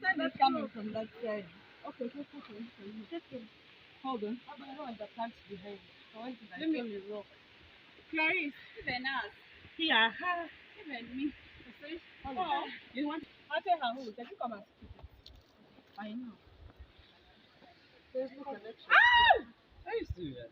Sun is coming from that side. Okay, take it. Hold on. I don't want the plants behind. I want to Let me rock. Clarice. Even us. Here. Even me. Oh, you want? I'll tell her who. Can you come and speak? I know. Facebook connection. Ah! Are you serious?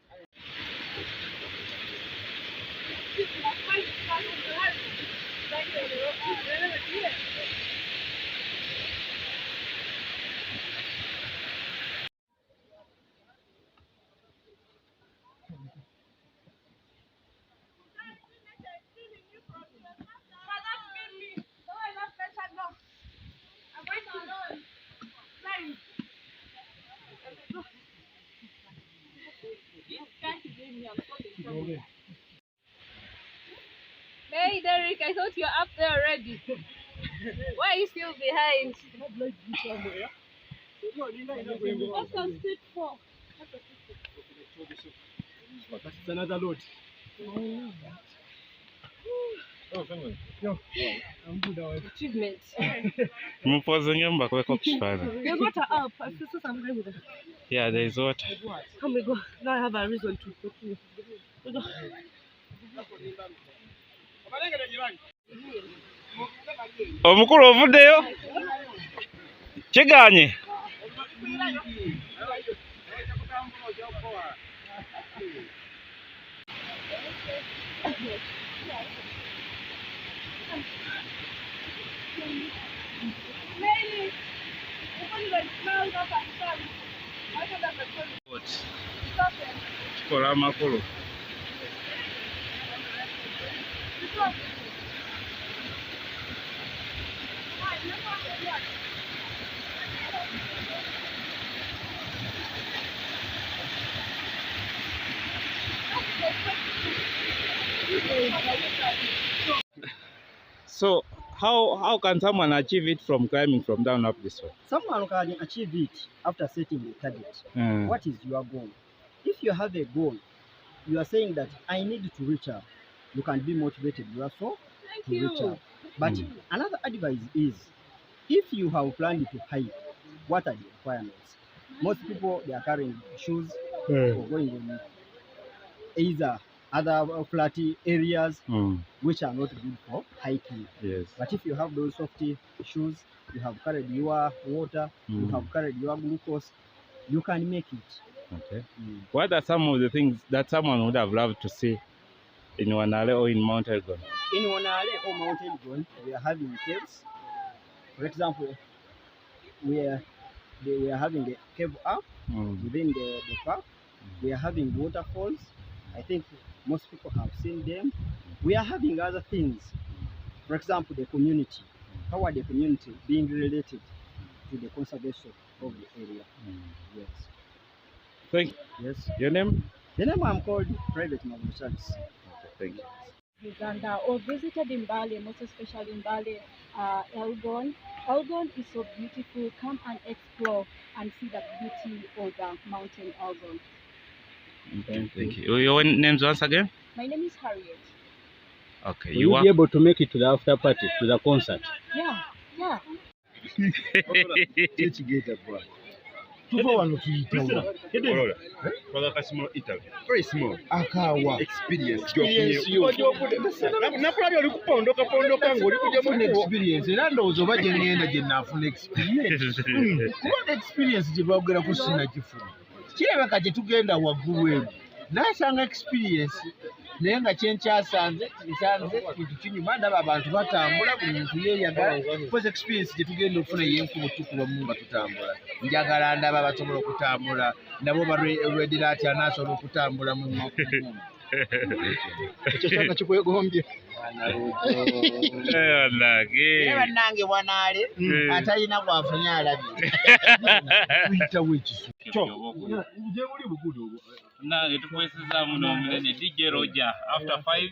Hey Derek, I thought you're up there already. Why are you still behind? What's on street for? That's another load. Oh, I'm good. Achievement. You got up. I feel some way with it. Yeah, there is water. Come we go. Now I have a reason to continue. We go. Omukulu ovuddeyo? Kiganye? Kikola amakulu. So how can someone achieve it from climbing from down up this way? Someone can achieve it after setting a target. What is your goal? If you have a goal, you are saying that I need to reach up. You can be motivated. You are so to reach up. But another advice is, if you have planned to hike, what are the requirements? Most people, they are carrying shoes for going on either other flatty areas which are not good for hiking. Yes. But if you have those softy shoes, you have carried your water, you have carried your glucose, you can make it. Okay. What are some of the things that someone would have loved to see in Wanale or in Mount Elgon? In Wanale or Mount Elgon, we are having caves. For example, we are having the cave up within the park. We are having waterfalls. I think most people have seen them. We are having other things. For example, the community. How are the community being related to the conservation of the area? Yes. Thank you. Yes. Your name? The name I'm called Private Madrat. Thank you. Uganda or visited in Bali, most especially in Bali, Elgon. Elgon is so beautiful. Come and explore and see the beauty of the mountain Elgon. Thank you. Your names once again? My name is Harriet. Okay. You will be able to make it to the after party, to the concert. Yeah. Very small. Akawa. Experience. Experience. Nenga chenchasanze nsanze kitukinyuma ndaba abantu batambula buli muntu yeyagala because experience gye tugenda okufuna yenkubo tukuba munga tutambula njagala ndaba basobola okutambula nabo barwedira ati anasobola okutambula mu makubo ekyo kyonna kikwegombye bannange Wanale atalina bwafunye alabye tuyitawo ekiso nange tukwesezaamu n'omunene DJ Roger after 5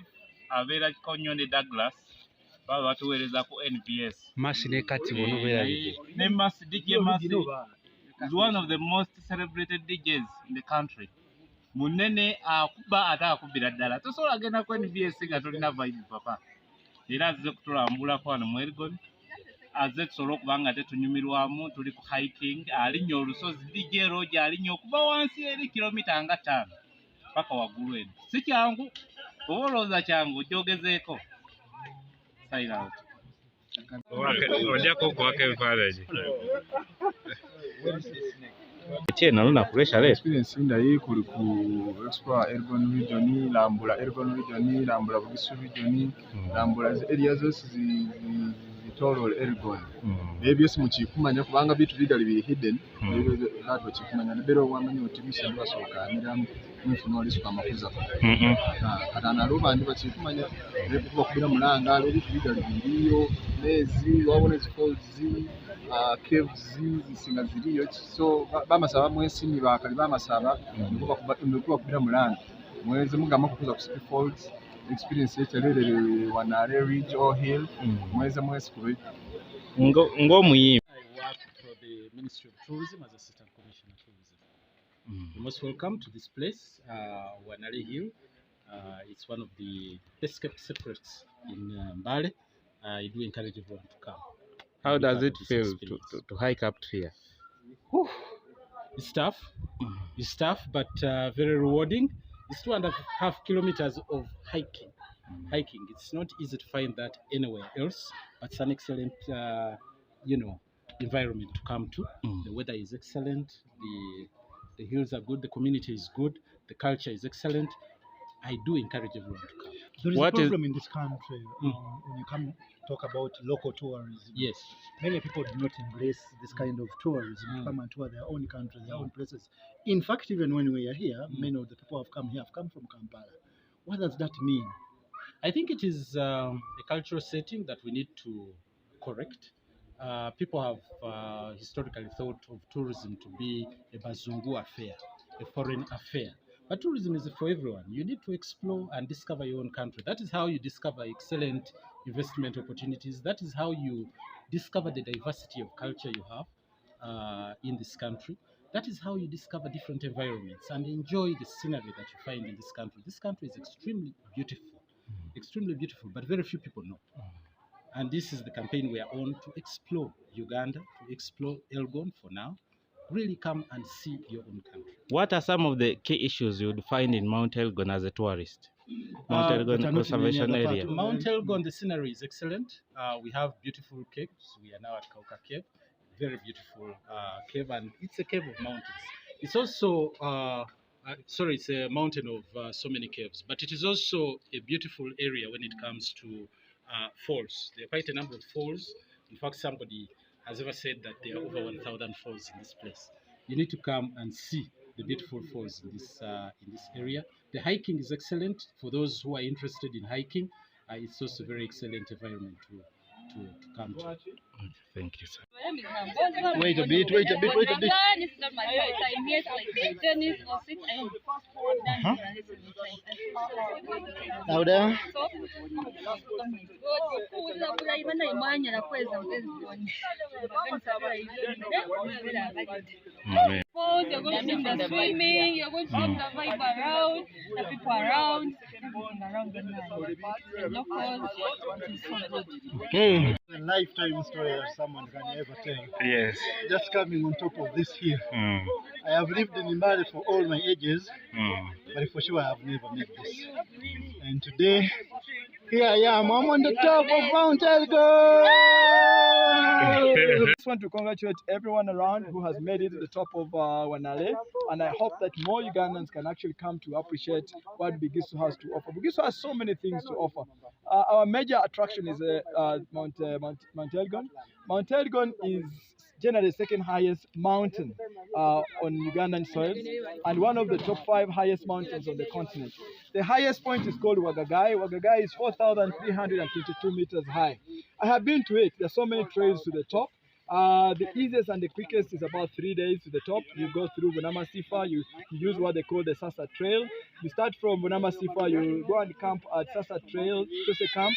abeera Konyonde Douglas baba batuweereza ku NPS Masi ne kati bono beerabidde ne Masi DJ Masi is one of the most celebrated DJs in the country. Munene akuba ate akubira ddala tosobola agenda ku NPS nga tolina Vybes papa era azze kutulambulako wano mu Elgon azze tusobole okuba nga tetunyumirwamu tuli ku hiking alinnye olusozi DJ Roger alinnye okuva wansi eri kilomita nga 5 paka waggulu eno si kyangu oba olowooza kyangu ojjogezeeko sign out Ojjako okuwaka ebifaananyi. Etienne olunaku lweshale. Experience ndayi kuli ku explore Elgon region, lambula Elgon region, lambula Bugisu region, lambula area zose zitolole Elgon. Ebyo byose mukikumanya kubanga bitu bigali biri hidden. Lado kikumanya nebero wamenye otimisha basokanira mufuna oli suka makuza. Katana luba ndi bakikumanya kuba kubira mulanga bitu bigali biriyo lezi wabone falls caves zisinga ziriyo so bamasaba mwesi ni bakali bamasaba nikuba kubira mulanga mweze mugamba kukuza ku City Falls experience yetelele Wanale Ridge or Hill mweze kubi Ngo muyimbi. I work for the Ministry of Tourism as Assistant Commissioner of Tourism. You're most welcome to this place, Wanale Hill. It's one of the best kept secrets in Mbale. I do encourage everyone to come. How does it feel to hike up to here? It's tough. It's tough, but very rewarding. It's 2.5 kilometers of hiking. Hiking. It's not easy to find that anywhere else, but it's an excellent, environment to come to. The weather is excellent. The hills are good. The community is good. The culture is excellent. I do encourage everyone to come. There is a problem in this country when you come talk about local tourism. Yes. Many people do not embrace this kind of tourism to come and tour their own country, their own places. In fact, even when we are here, many of the people who have come here have come from Kampala. What does that mean? I think it is a cultural setting that we need to correct. People have historically thought of tourism to be a Bazungu affair, a foreign affair. But tourism is for everyone. You need to explore and discover your own country. That is how you discover excellent investment opportunities. That is how you discover the diversity of culture you have in this country. That is how you discover different environments and enjoy the scenery that you find in this country. This country is extremely beautiful, but very few people know. And this is the campaign we are on to explore Uganda, to explore Elgon for now. Really come and see your own country. What are some of the key issues you would find in Mount Elgon as a tourist? Mount Elgon Conservation Area. Mount Elgon, the scenery is excellent. We have beautiful caves. We are now at Kauka Cave. Very beautiful cave, and it's a cave of mountains. It's also, it's a mountain of so many caves, but it is also a beautiful area when it comes to falls. There are quite a number of falls. In fact, somebody has ever said that there are over 1,000 falls in this place. You need to come and see the beautiful falls in this area. The hiking is excellent for those who are interested in hiking. It's also a very excellent environment to come to. Thank you, sir. Wait a bit. This is not my first time yet, like tennis or 6 Louder. You're going to do the swimming, you're going to have the vibe around, the people around, everything around the night. Locals, it's so good. Okay. A lifetime story that someone can ever tell. Yes. Just coming on top of this here. I have lived in Mbale for all my ages, but for sure I have never met this. And today, here I am. I'm on the top of Mount Elgon. I just want to congratulate everyone around who has made it to the top of Wanale, and I hope that more Ugandans can actually come to appreciate what Bugisu has to offer. Bugisu has so many things to offer. Our major attraction is Mount Elgon. Mount Elgon is generally the second highest mountain on Ugandan soil and one of the top 5 highest mountains on the continent. The highest point is called Wagagai. Wagagai is 4,322 meters high. I have been to it. There are so many trails to the top. The easiest and the quickest is about 3 days to the top. You go through Bunama Sifa, you use what they call the Sasa Trail. You start from Bunama Sifa, you go and camp at Sasa Trail, Tuse Camp.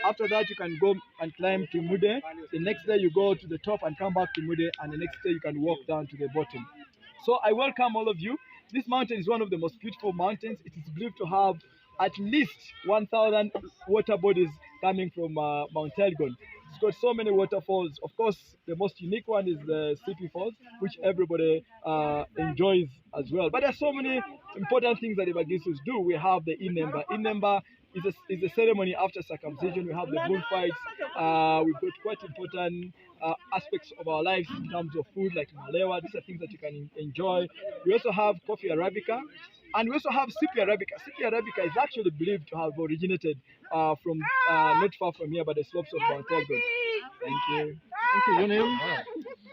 After that, you can go and climb to Mude. The next day, you go to the top and come back to Mude, and the next day, you can walk down to the bottom. So I welcome all of you. This mountain is one of the most beautiful mountains. It is believed to have at least 1,000 water bodies coming from Mount Elgon. It's got so many waterfalls. Of course, the most unique one is the CP Falls, which everybody enjoys as well. But there's so many important things that the Bagisus do. We have the Inemba. Inemba is a ceremony after circumcision. We have the bullfights. We've got quite important aspects of our lives in terms of food, like malewa. These are things that you can enjoy. We also have coffee arabica, and we also have sipi arabica. Sipi arabica is actually believed to have originated from not far from here, but the slopes of Mount Elgon. Thank you. Thank you. Your name?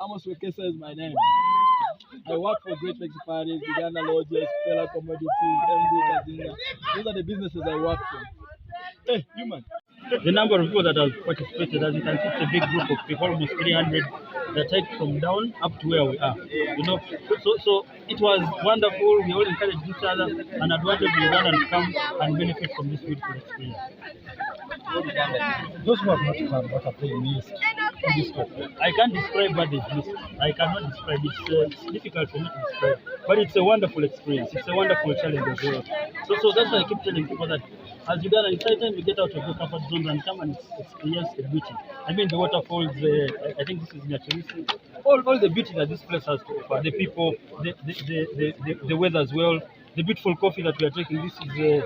Amos Wekesa is my name. I work for Great Lakes Parties, Uganda Lodges, Pella Commodities, MD Kazinga. These are the businesses I work for. Hey, human. The number of people that have participated, as you can see, it's a big group of people, almost 300. That take from down up to where we are. You know, so it was wonderful. We all encouraged each other and advantage Uganda to come and benefit from this beautiful experience. Those who have not come, what have they missed on this trip? I can't describe what they've missed. I cannot describe it. It's difficult for me to describe. But it's a wonderful experience. It's a wonderful challenge as well. So that's why I keep telling people that as Uganda, it's time we get out of your comfort zones and come and experience the beauty. I mean, the waterfalls, I think this is naturalistic. All the beauty that this place has to offer, the people, the weather as well, the beautiful coffee that we are drinking. This is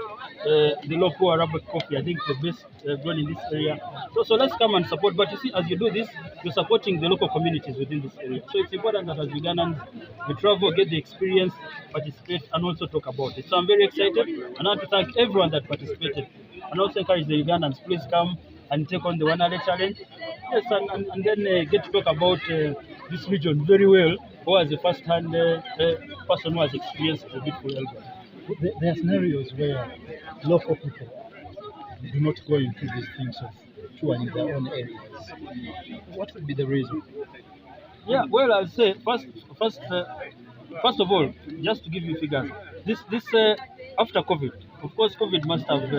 the local Arabic coffee, I think the best grown in this area. So let's come and support. But you see, as you do this, you're supporting the local communities within this area. So it's important that as Ugandans, we travel, get the experience, participate, and also talk about it. So I'm very excited, and I want to thank everyone that participated, and also encourage the Ugandans, please come and take on the Wanale challenge. Yes, and then get to talk about this region very well, who has a first-hand person who has experienced the beautiful Elgon. There are scenarios where local people do not go into these things of touring their own areas. What would be the reason? Yeah, well, I'll say first of all, just to give you figures, this after COVID, of course, COVID must have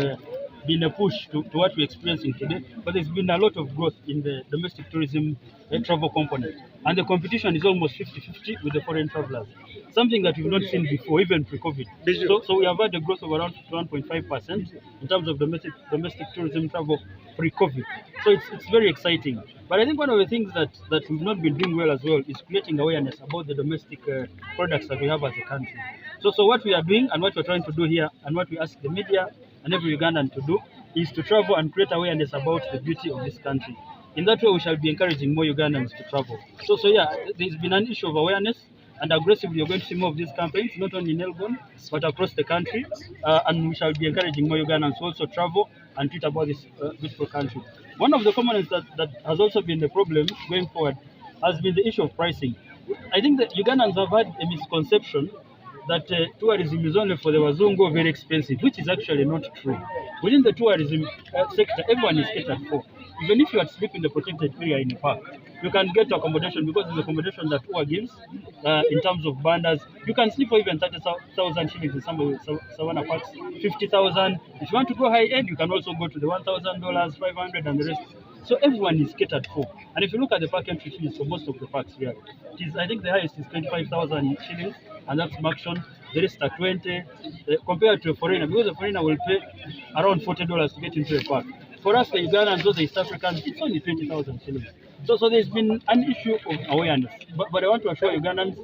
been a push to what we're experiencing today, but there's been a lot of growth in the domestic tourism travel component, and the competition is almost 50-50 with the foreign travelers, something that we've not seen before, even pre-COVID. So we have had a growth of around 1.5% in terms of domestic tourism travel pre-COVID. So it's very exciting. But I think one of the things that we've not been doing well as well is creating awareness about the domestic products that we have as a country. So what we are doing and what we're trying to do here and what we ask the media and every Ugandan to do is to travel and create awareness about the beauty of this country. In that way, we shall be encouraging more Ugandans to travel. So yeah, there's been an issue of awareness, and aggressively you're going to see more of these campaigns, not only in Elgon, but across the country. And we shall be encouraging more Ugandans to also travel and tweet about this beautiful country. One of the components that has also been the problem going forward has been the issue of pricing. I think that Ugandans have had a misconception that tourism is only for the Wazungu, very expensive, which is actually not true. Within the tourism sector, everyone is catered for. Even if you are sleeping in the protected area in a park, you can get accommodation because it's accommodation that UA gives in terms of banders. You can sleep for even 30,000 shillings in some of the Savannah parks, 50,000. If you want to go high end, you can also go to the $1,000, 500, and the rest. So everyone is catered for. And if you look at the park entry fees for most of the parks here, I think the highest is 25,000 shillings, and that's Maxon. The rest are 20, compared to a foreigner, because a foreigner will pay around $40 to get into a park. For us, the Ugandans, those the East Africans, it's only 20,000 shillings. So there's been an issue of awareness. But I want to assure Ugandans,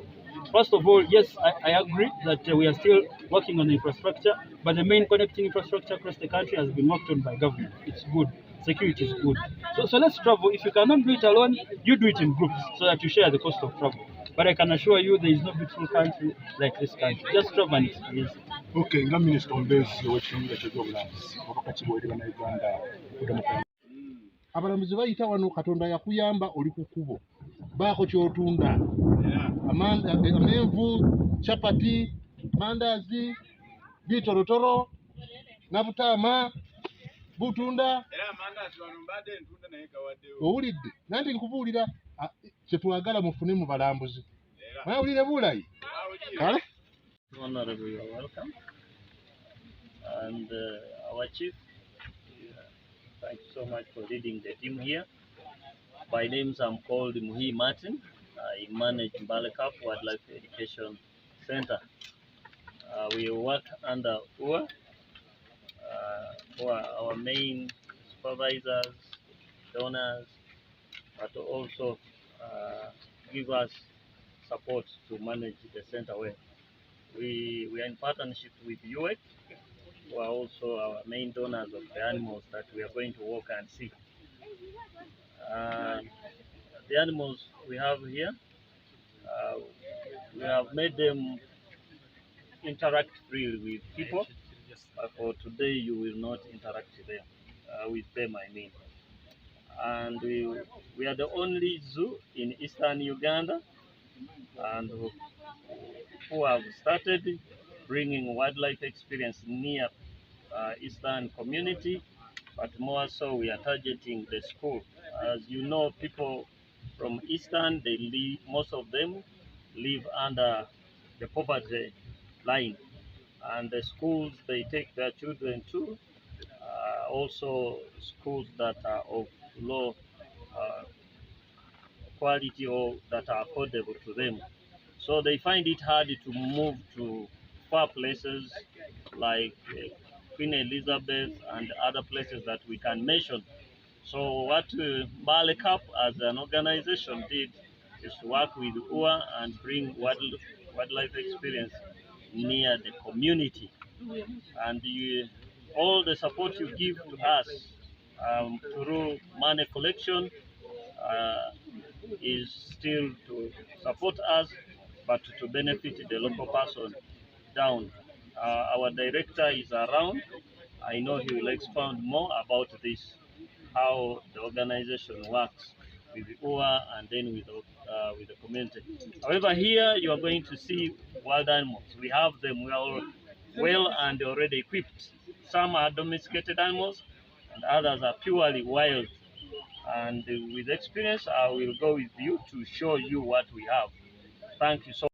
first of all, yes, I agree that we are still working on the infrastructure, but the main connecting infrastructure across the country has been worked on by government. It's good. Security is good. So let's travel. If you cannot do it alone, you do it in groups so that you share the cost of travel. But I can assure you there is no beautiful country like this country. Just travel and experience. Okay, nga Minisita Omubeezi ow'ekitundu ky'ebyobulambuzi obubaka kibuweerera na Uganda Democratic. Abalambuzi bayita wano, Katonda yakuyamba, oli ku kkubo, baako ky'otunda. Amenvu, chapati, mandazi, bitolotolo, nabutaama, butunda. Owulidde nanti nkubuulira kye twagala mufune mu balambuzi. Mwawulire bulayi kale. Honorable, you are welcome. And our chief, thank you so much for leading the team here. By names, I'm called Muhi Martin. I manage Mbalekap Wildlife Education Center. We work under UA, who are our main supervisors, donors, but also give us support to manage the center well. We are in partnership with UX, who are also our main donors of the animals that we are going to walk and see. The animals we have here, we have made them interact freely with people. For today, you will not interact with them, I mean. And we are the only zoo in eastern Uganda, and who have started bringing wildlife experience near eastern community, but more so we are targeting the school. As you know, people from eastern, most of them live under the poverty line, and the schools they take their children to also schools that are of low quality or that are affordable to them. So they find it hard to move to far places like Queen Elizabeth and other places that we can mention. So what Bale Cup as an organization did is to work with UA and bring wildlife experience near the community. And all the support you give to us through money collection is still to support us, but to benefit the local person down. Our director is around. I know he will expound more about this, how the organization works with the UA and then with the community. However, here you are going to see wild animals. We have them. We are all well and already equipped. Some are domesticated animals, and others are purely wild. And with experience, I will go with you to show you what we have. Thank you so much.